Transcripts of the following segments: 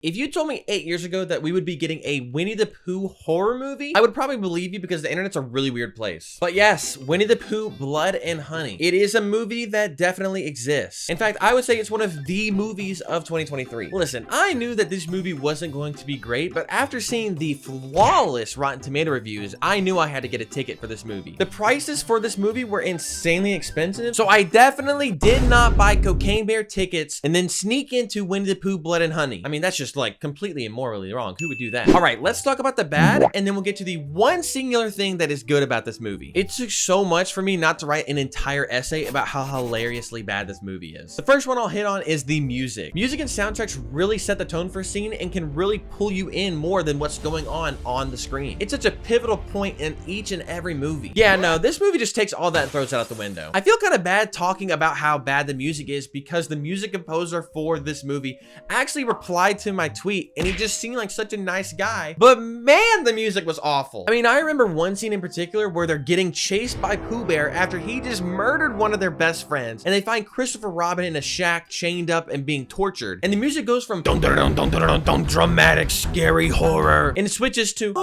If you told me 8 years ago that we would be getting a Winnie the Pooh horror movie, I would probably believe you because the internet's a really weird place. But yes, Winnie the Pooh, Blood and Honey. It is a movie that definitely exists. In fact, I would say it's one of the movies of 2023. Listen, I knew that this movie wasn't going to be great, but after seeing the flawless Rotten Tomato reviews, I knew I had to get a ticket for this movie. The prices for this movie were insanely expensive, so I definitely did not buy Cocaine Bear tickets and then sneak into Winnie the Pooh, Blood and Honey. I mean, that's just like completely immorally wrong. Who would do that? All right, let's talk about the bad, and then we'll get to the one singular thing that is good about this movie. It took so much for me not to write an entire essay about how hilariously bad this movie is. The first one I'll hit on is the music. Music and soundtracks really set the tone for a scene and can really pull you in more than what's going on the screen. It's such a pivotal point in each and every movie. Yeah, no, this movie just takes all that and throws it out the window. I feel kind of bad talking about how bad the music is because the music composer for this movie actually replied to my tweet and he just seemed like such a nice guy, but man, the music was awful. I mean, I remember one scene in particular where they're getting chased by Pooh Bear after he just murdered one of their best friends, and they find Christopher Robin in a shack chained up and being tortured, and the music goes from dun dun dun dun dun dun dun dramatic scary horror and it switches to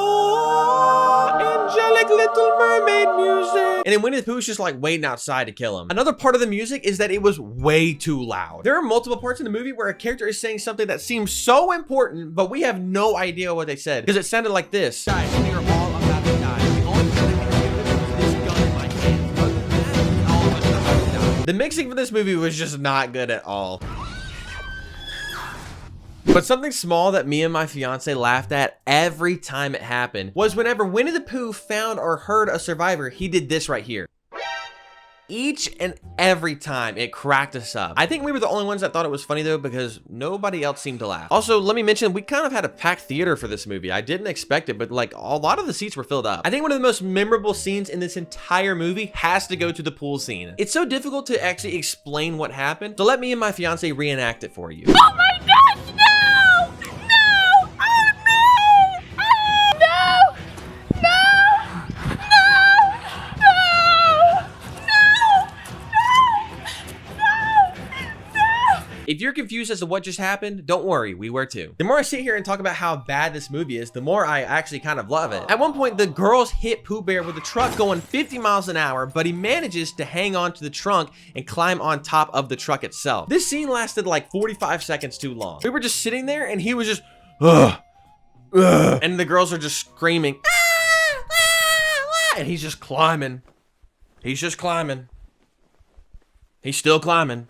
angelic Little Mermaid music, and then Winnie the Pooh's just like waiting outside to kill him. Another part of the music is that it was way too loud. There are multiple parts in the movie where a character is saying something that seems so important, but we have no idea what they said because it sounded like this. Guys, we are all about to die. The only thing that can do it is this gun in my hand. Other than that, all of us are about to die. The mixing for this movie was just not good at all. But something small that me and my fiance laughed at every time it happened was whenever Winnie the Pooh found or heard a survivor, he did this right here. Each and every time it cracked us up. I think we were the only ones that thought it was funny though, because nobody else seemed to laugh. Also, let me mention, we kind of had a packed theater for this movie. I didn't expect it, but like a lot of the seats were filled up. I think one of the most memorable scenes in this entire movie has to go to the pool scene. It's so difficult to actually explain what happened, so let me and my fiance reenact it for you. Oh my gosh, no! No! Oh no! Oh no! No! If you're confused as to what just happened, don't worry, we were too. The more I sit here and talk about how bad this movie is, the more I actually kind of love it. At one point, the girls hit Pooh Bear with a truck going 50 miles an hour, but he manages to hang on to the trunk and climb on top of the truck itself. This scene lasted like 45 seconds too long. We were just sitting there and he was just, ugh, ugh, and the girls are just screaming, ah, ah, ah, and he's just climbing. He's just climbing. He's still climbing.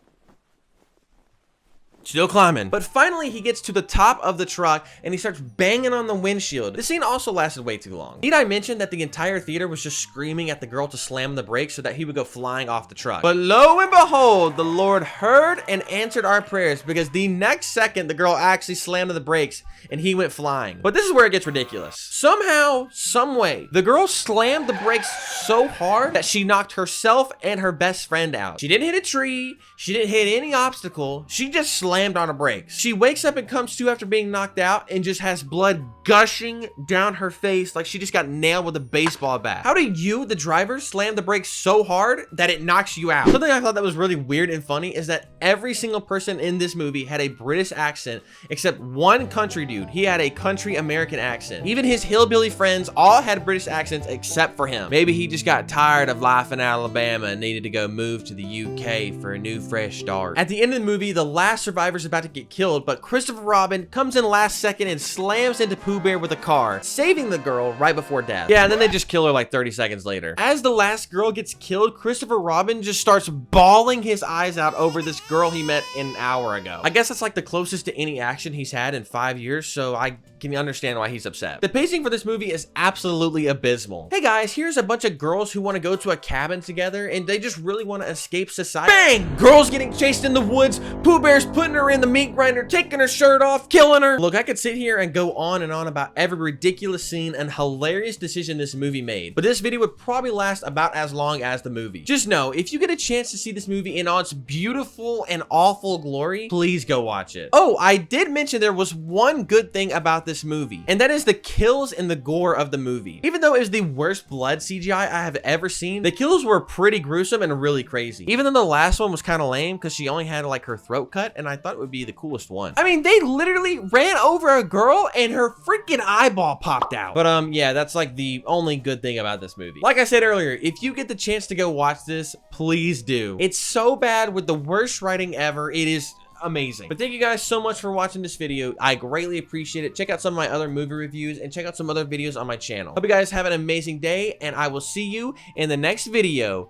Still climbing. But finally he gets to the top of the truck and he starts banging on the windshield. This scene also lasted way too long. Need I mention that the entire theater was just screaming at the girl to slam the brakes so that he would go flying off the truck. But lo and behold, the Lord heard and answered our prayers, because the next second the girl actually slammed on the brakes and he went flying. But this is where it gets ridiculous. Somehow, some way, the girl slammed the brakes so hard that she knocked herself and her best friend out. She didn't hit a tree. She didn't hit any obstacle. She just slammed on her brakes. She wakes up and comes to after being knocked out and just has blood gushing down her face like she just got nailed with a baseball bat. How do you, the driver, slam the brakes so hard that it knocks you out? Something I thought that was really weird and funny is that every single person in this movie had a British accent except one country dude. He had a country American accent. Even his hillbilly friends all had British accents except for him. Maybe he just got tired of life in Alabama and needed to go move to the UK for a new fresh start. At the end of the movie, the last survivor's about to get killed, but Christopher Robin comes in last second and slams into Pooh Bear with a car, saving the girl right before death. Yeah, and then they just kill her like 30 seconds later. As the last girl gets killed, Christopher Robin just starts bawling his eyes out over this girl he met an hour ago. I guess that's like the closest to any action he's had in 5 years, so I can understand why he's upset. The pacing for this movie is absolutely abysmal. Hey guys, here's a bunch of girls who want to go to a cabin together and they just really want to escape society. Bang! Girls getting chased in the woods, Pooh Bear's putting her in the meat grinder, taking her shirt off, killing her. Look, I could sit here and go on and on about every ridiculous scene and hilarious decision this movie made, but this video would probably last about as long as the movie. Just know, if you get a chance to see this movie in all its beautiful and awful glory, please go watch it. Oh, I did mention there was one good thing about this movie, and that is the kills and the gore of the movie. Even though it was the worst blood CGI I have ever seen, the kills were pretty gruesome and really crazy. Even though the last one was kind of lame because she only had like her throat cut, and I thought it would be the coolest one. I mean, they literally ran over a girl and her freaking eyeball popped out. But yeah, that's like the only good thing about this movie. Like I said earlier, if you get the chance to go watch this, please do. It's so bad with the worst writing ever. It is amazing. But thank you guys so much for watching this video. I greatly appreciate it. Check out some of my other movie reviews and check out some other videos on my channel. Hope you guys have an amazing day, and I will see you in the next video.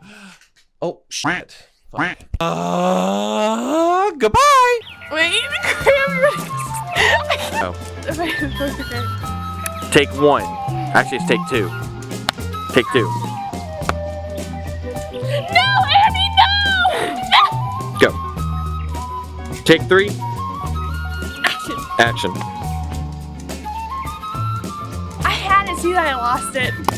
Oh, shit. Fuck. Goodbye. Wait. Oh. Take one. Actually, it's take two. Take two. No, Andy, no! No! Go. Take three. Action. Action. I had to see that I lost it.